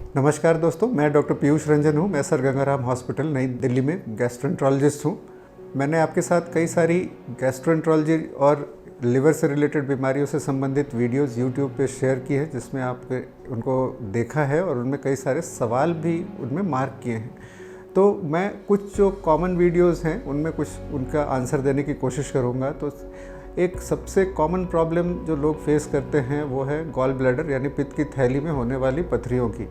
नमस्कार दोस्तों, मैं डॉक्टर पीयूष रंजन हूँ। मैं सर गंगाराम हॉस्पिटल नई दिल्ली में गैस्ट्रोएंटरोलॉजिस्ट हूँ। मैंने आपके साथ कई सारी गैस्ट्रोएंटरोलॉजी और लिवर से रिलेटेड बीमारियों से संबंधित वीडियोस यूट्यूब पे शेयर की है, जिसमें आपने उनको देखा है और उनमें कई सारे सवाल भी उनमें मार्क किए हैं। तो मैं कुछ जो कॉमन वीडियोस हैं उनमें कुछ उनका आंसर देने की कोशिश करूँगा। तो एक सबसे कॉमन प्रॉब्लम जो लोग फेस करते हैं वो है गॉल ब्लैडर यानी पित्त की थैली में होने वाली पथरियों की।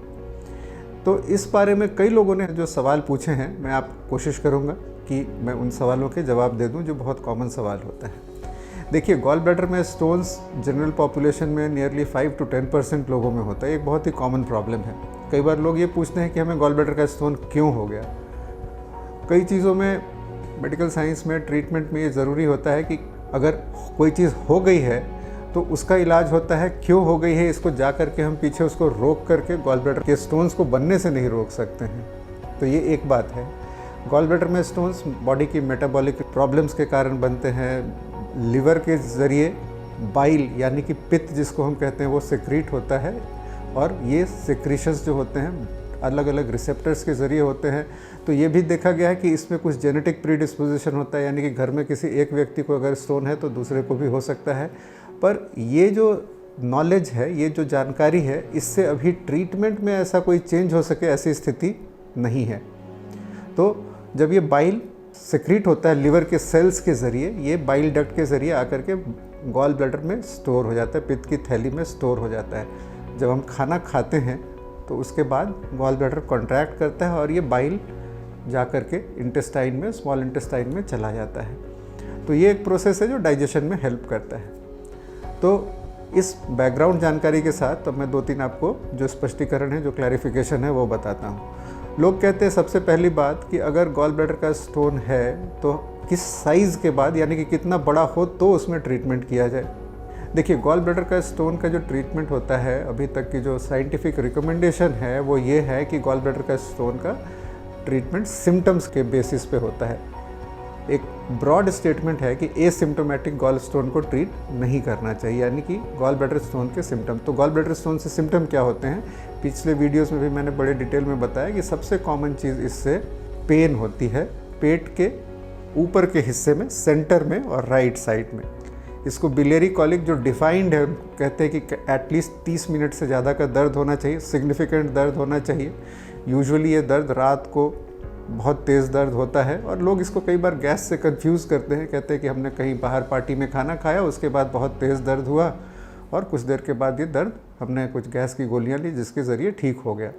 तो इस बारे में कई लोगों ने जो सवाल पूछे हैं, मैं आप कोशिश करूंगा कि मैं उन सवालों के जवाब दे दूं जो बहुत कॉमन सवाल होता है। देखिए, गॉल ब्लैडर में स्टोन्स जनरल पॉपुलेशन में नियरली 5 to 10% लोगों में होता है। एक बहुत ही कॉमन प्रॉब्लम है। कई बार लोग ये पूछते हैं कि हमें गॉल ब्लैडर का स्टोन क्यों हो गया। कई चीज़ों में, मेडिकल साइंस में, ट्रीटमेंट में ये ज़रूरी होता है कि अगर कोई चीज़ हो गई है तो उसका इलाज होता है क्यों हो गई है। इसको जा कर के हम पीछे उसको रोक करके गॉल ब्लैडर के स्टोन्स को बनने से नहीं रोक सकते हैं। तो ये एक बात है। गॉल ब्लैडर में स्टोन्स बॉडी की मेटाबॉलिक प्रॉब्लम्स के कारण बनते हैं। लिवर के ज़रिए बाइल यानी कि पित्त जिसको हम कहते हैं वो सिक्रीट होता है, और ये सिक्रीशंस जो होते हैं अलग अलग रिसेप्टर्स के ज़रिए होते हैं। तो ये भी देखा गया है कि इसमें कुछ जेनेटिक प्रीडिस्पोजिशन होता है, यानी कि घर में किसी एक व्यक्ति को अगर स्टोन है तो दूसरे को भी हो सकता है। पर ये जो नॉलेज है, ये जो जानकारी है, इससे अभी ट्रीटमेंट में ऐसा कोई चेंज हो सके ऐसी स्थिति नहीं है। तो जब ये बाइल सिक्रीट होता है लिवर के सेल्स के ज़रिए, ये बाइल डक्ट के ज़रिए आकर के गॉल ब्लैडर में स्टोर हो जाता है, पित्त की थैली में स्टोर हो जाता है। जब हम खाना खाते हैं तो उसके बाद गॉल ब्लैडर कॉन्ट्रैक्ट करता है और ये बाइल जा कर के इंटेस्टाइन में, स्मॉल इंटेस्टाइन में चला जाता है। तो ये एक प्रोसेस है जो डाइजेशन में हेल्प करता है। तो इस बैकग्राउंड जानकारी के साथ तो मैं 2-3 आपको जो स्पष्टीकरण है, जो क्लैरिफिकेशन है, वो बताता हूँ। लोग कहते हैं सबसे पहली बात कि अगर गॉल ब्लैडर का स्टोन है तो किस साइज़ के बाद, यानी कि कितना बड़ा हो तो उसमें ट्रीटमेंट किया जाए। देखिए, गॉल ब्लैडर का स्टोन का जो ट्रीटमेंट होता है, अभी तक की जो साइंटिफिक रिकमेंडेशन है वो ये है कि गॉल ब्लैडर का स्टोन का ट्रीटमेंट सिम्टम्स के बेसिस पे होता है। एक ब्रॉड स्टेटमेंट है कि एसिम्टोमेटिक गॉल स्टोन को ट्रीट नहीं करना चाहिए, यानी कि गॉल ब्लैडर स्टोन के सिम्टम। तो गॉल ब्लैडर स्टोन से सिम्टम क्या होते हैं, पिछले वीडियोस में भी मैंने बड़े डिटेल में बताया कि सबसे कॉमन चीज़ इससे पेन होती है पेट के ऊपर के हिस्से में, सेंटर में और राइट साइड में। इसको बिलियरी कॉलिक जो डिफाइंड है, कहते हैं कि एटलीस्ट 30 मिनट से ज़्यादा का दर्द होना चाहिए, सिग्निफिकेंट दर्द होना चाहिए। यूजुअली ये दर्द रात को बहुत तेज़ दर्द होता है, और लोग इसको कई बार गैस से कंफ्यूज करते हैं। कहते हैं कि हमने कहीं बाहर पार्टी में खाना खाया, उसके बाद बहुत तेज़ दर्द हुआ और कुछ देर के बाद ये दर्द, हमने कुछ गैस की गोलियां ली जिसके ज़रिए ठीक हो गया।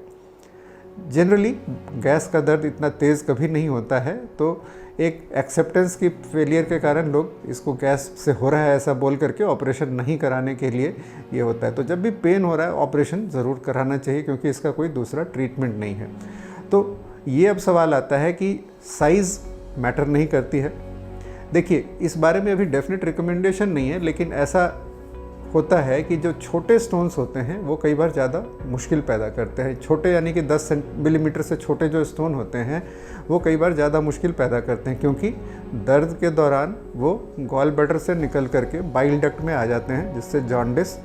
जनरली गैस का दर्द इतना तेज़ कभी नहीं होता है। तो एक एक्सेप्टेंस की फेलियर के कारण लोग इसको गैस से हो रहा है ऐसा बोल करके ऑपरेशन नहीं कराने के लिए ये होता है। तो जब भी पेन हो रहा है ऑपरेशन ज़रूर कराना चाहिए, क्योंकि इसका कोई दूसरा ट्रीटमेंट नहीं है। तो ये अब सवाल आता है कि साइज़ मैटर नहीं करती है। देखिए, इस बारे में अभी डेफिनेट रिकमेंडेशन नहीं है, लेकिन ऐसा होता है कि जो छोटे स्टोन्स होते हैं वो कई बार ज़्यादा मुश्किल पैदा करते हैं। छोटे यानी कि 10 मिलीमीटर से छोटे जो स्टोन होते हैं वो कई बार ज़्यादा मुश्किल पैदा करते हैं, क्योंकि दर्द के दौरान वो गॉल ब्लैडर से निकल करके बाइल डक्ट में आ जाते हैं, जिससे जॉन्डिस,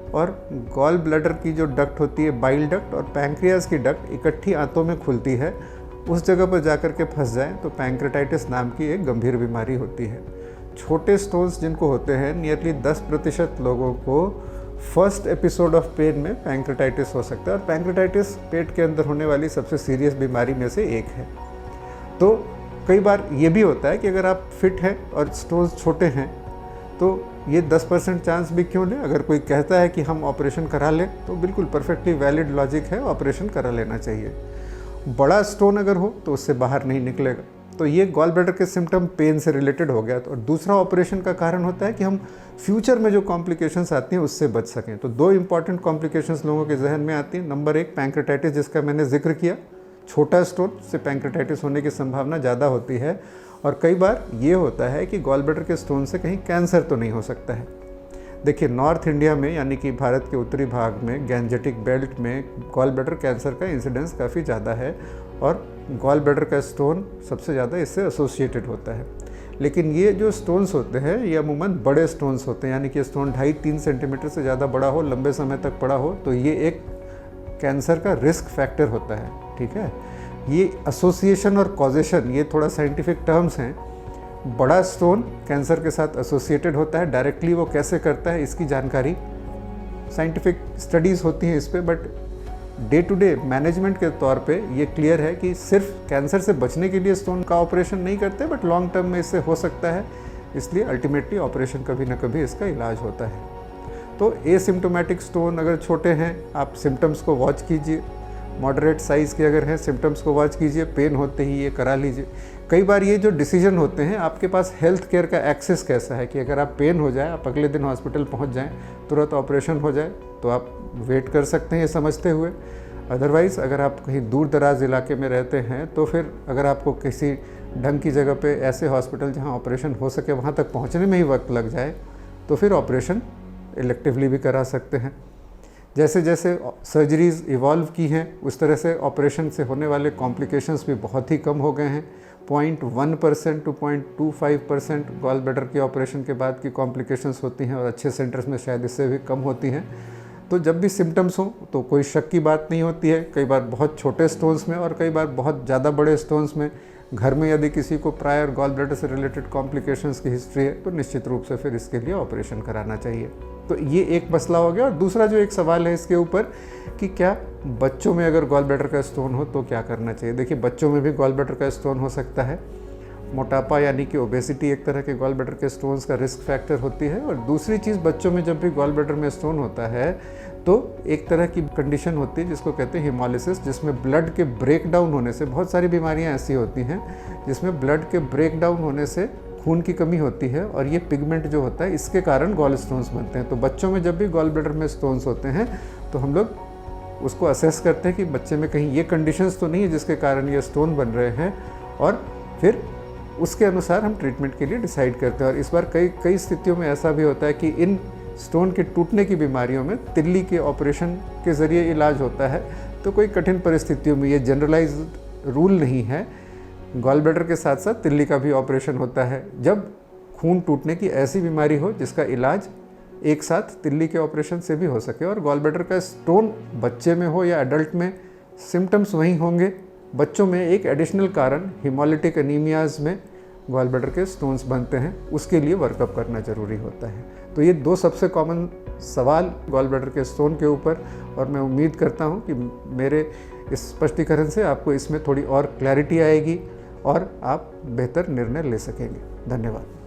और गॉल ब्लैडर की जो डक्ट होती है, बाइल डक्ट और पैंक्रियाज की डक्ट इकट्ठी आंतों में खुलती है। उस जगह पर जाकर के फंस जाए तो पैंक्रेटाइटिस नाम की एक गंभीर बीमारी होती है। छोटे स्टोन्स जिनको होते हैं, नियरली 10% लोगों को फर्स्ट एपिसोड ऑफ पेन में पैंक्रेटाइटिस हो सकता है, और पैंक्रेटाइटिस पेट के अंदर होने वाली सबसे सीरियस बीमारी में से एक है। तो कई बार ये भी होता है कि अगर आप फिट हैं और स्टोन्स छोटे हैं तो ये 10% चांस भी क्यों लें। अगर कोई कहता है कि हम ऑपरेशन करा लें तो बिल्कुल परफेक्टली वैलिड लॉजिक है, ऑपरेशन करा लेना चाहिए। बड़ा स्टोन अगर हो तो उससे बाहर नहीं निकलेगा। तो ये गॉल ब्लैडर के सिम्टम पेन से रिलेटेड हो गया। तो और दूसरा ऑपरेशन का कारण होता है कि हम फ्यूचर में जो कॉम्प्लिकेशंस आती हैं उससे बच सकें। तो 2 इंपॉर्टेंट कॉम्प्लिकेशंस लोगों के जहन में आती हैं। नंबर 1 पैंक्रेटाइटिस, जिसका मैंने जिक्र किया। छोटा स्टोन से पैंक्रेटाइटिस होने की संभावना ज़्यादा होती है, और कई बार ये होता है कि गॉल ब्लैडर के स्टोन से कहीं कैंसर तो नहीं हो सकता है। देखिए, नॉर्थ इंडिया में यानी कि भारत के उत्तरी भाग में गैंजेटिक बेल्ट में गॉल ब्लैडर कैंसर का इंसिडेंस काफ़ी ज़्यादा है, और गॉल ब्लैडर का स्टोन सबसे ज़्यादा इससे एसोसिएटेड होता है। लेकिन ये जो स्टोन्स होते हैं ये अमूमन बड़े स्टोन्स होते हैं, यानी कि स्टोन 2.5-3 सेंटीमीटर से ज़्यादा बड़ा हो, लंबे समय तक पड़ा हो, तो ये एक कैंसर का रिस्क फैक्टर होता है, ठीक है। ये एसोसिएशन और कॉजेशन ये थोड़ा साइंटिफिक टर्म्स हैं। बड़ा स्टोन कैंसर के साथ एसोसिएटेड होता है, डायरेक्टली वो कैसे करता है इसकी जानकारी साइंटिफिक स्टडीज़ होती हैं इस पर, but day to day management के तौर पे ये क्लियर है कि सिर्फ कैंसर से बचने के लिए स्टोन का ऑपरेशन नहीं करते, बट लॉन्ग टर्म में इससे हो सकता है, इसलिए अल्टीमेटली ऑपरेशन कभी ना कभी इसका इलाज होता है। तो एसिम्टोमेटिक स्टोन अगर छोटे हैं, आप सिम्टम्स को वॉच कीजिए, मॉडरेट साइज़ के अगर हैं सिम्टम्स को वॉच कीजिए, पेन होते ही ये करा लीजिए। कई बार ये जो डिसीजन होते हैं, आपके पास हेल्थ केयर का एक्सेस कैसा है कि अगर आप पेन हो जाए, आप अगले दिन हॉस्पिटल पहुंच जाएं, तुरंत ऑपरेशन हो जाए, तो आप वेट कर सकते हैं ये समझते हुए। अदरवाइज़ अगर आप कहीं दूर दराज इलाके में रहते हैं, तो फिर अगर आपको किसी ढंग की जगह पे ऐसे हॉस्पिटल जहाँ ऑपरेशन हो सके वहाँ तक पहुँचने में ही वक्त लग जाए, तो फिर ऑपरेशन इलेक्टिवली भी करा सकते हैं। जैसे जैसे सर्जरीज़ इवॉल्व की हैं, उस तरह से ऑपरेशन से होने वाले कॉम्प्लिकेशंस भी बहुत ही कम हो गए हैं। 0.1% टू 0.25% गॉल ब्लैडर के ऑपरेशन के बाद की कॉम्प्लिकेशंस होती हैं, और अच्छे सेंटर्स में शायद इससे भी कम होती हैं। तो जब भी सिम्टम्स हों तो कोई शक की बात नहीं होती है। कई बार बहुत छोटे स्टोन्स में और कई बार बहुत ज़्यादा बड़े स्टोन्स में घर में यदि किसी को प्रायर गॉल ब्लैडर से रिलेटेड कॉम्प्लिकेशंस की हिस्ट्री है, तो निश्चित रूप से फिर इसके लिए ऑपरेशन कराना चाहिए। तो ये एक मसला हो गया। और दूसरा जो एक सवाल है इसके ऊपर कि क्या बच्चों में अगर गॉल ब्लैडर का स्टोन हो तो क्या करना चाहिए। देखिए, बच्चों में भी गॉल ब्लैडर का स्टोन हो सकता है। मोटापा यानी कि ओबेसिटी एक तरह के गॉल ब्लैडर के स्टोन्स का रिस्क फैक्टर होती है। और दूसरी चीज़, बच्चों में जब भी गॉल ब्लैडर में स्टोन होता है तो एक तरह की कंडीशन होती है जिसको कहते हैं हेमोलिसिस, जिसमें ब्लड के ब्रेक डाउन होने से, बहुत सारी बीमारियां ऐसी होती हैं जिसमें ब्लड के ब्रेक डाउन होने से खून की कमी होती है, और ये पिगमेंट जो होता है इसके कारण गॉल स्टोन्स बनते हैं। तो बच्चों में जब भी गॉल ब्लैडर में स्टोन्स होते हैं तो हम लोग उसको असेस करते हैं कि बच्चे में कहीं ये कंडीशंस तो नहीं है जिसके कारण ये स्टोन बन रहे हैं, और फिर उसके अनुसार हम ट्रीटमेंट के लिए डिसाइड करते हैं। और इस बार कई स्थितियों में ऐसा भी होता है कि इन स्टोन के टूटने की बीमारियों में तिल्ली के ऑपरेशन के ज़रिए इलाज होता है। तो कोई कठिन परिस्थितियों में ये जनरलाइज्ड रूल नहीं है, गॉल ब्लैडर के साथ साथ तिल्ली का भी ऑपरेशन होता है जब खून टूटने की ऐसी बीमारी हो जिसका इलाज एक साथ तिल्ली के ऑपरेशन से भी हो सके। और गॉल ब्लैडर का स्टोन बच्चे में हो या एडल्ट में, सिम्टम्स वही होंगे। बच्चों में एक एडिशनल कारण हीमोलिटिक एनीमियाज़ में गॉल ब्लैडर के स्टोन्स बनते हैं, उसके लिए वर्कअप करना ज़रूरी होता है। तो ये दो सबसे कॉमन सवाल गॉल ब्लैडर के स्टोन के ऊपर, और मैं उम्मीद करता हूँ कि मेरे इस स्पष्टीकरण से आपको इसमें थोड़ी और क्लैरिटी आएगी और आप बेहतर निर्णय ले सकेंगे। धन्यवाद।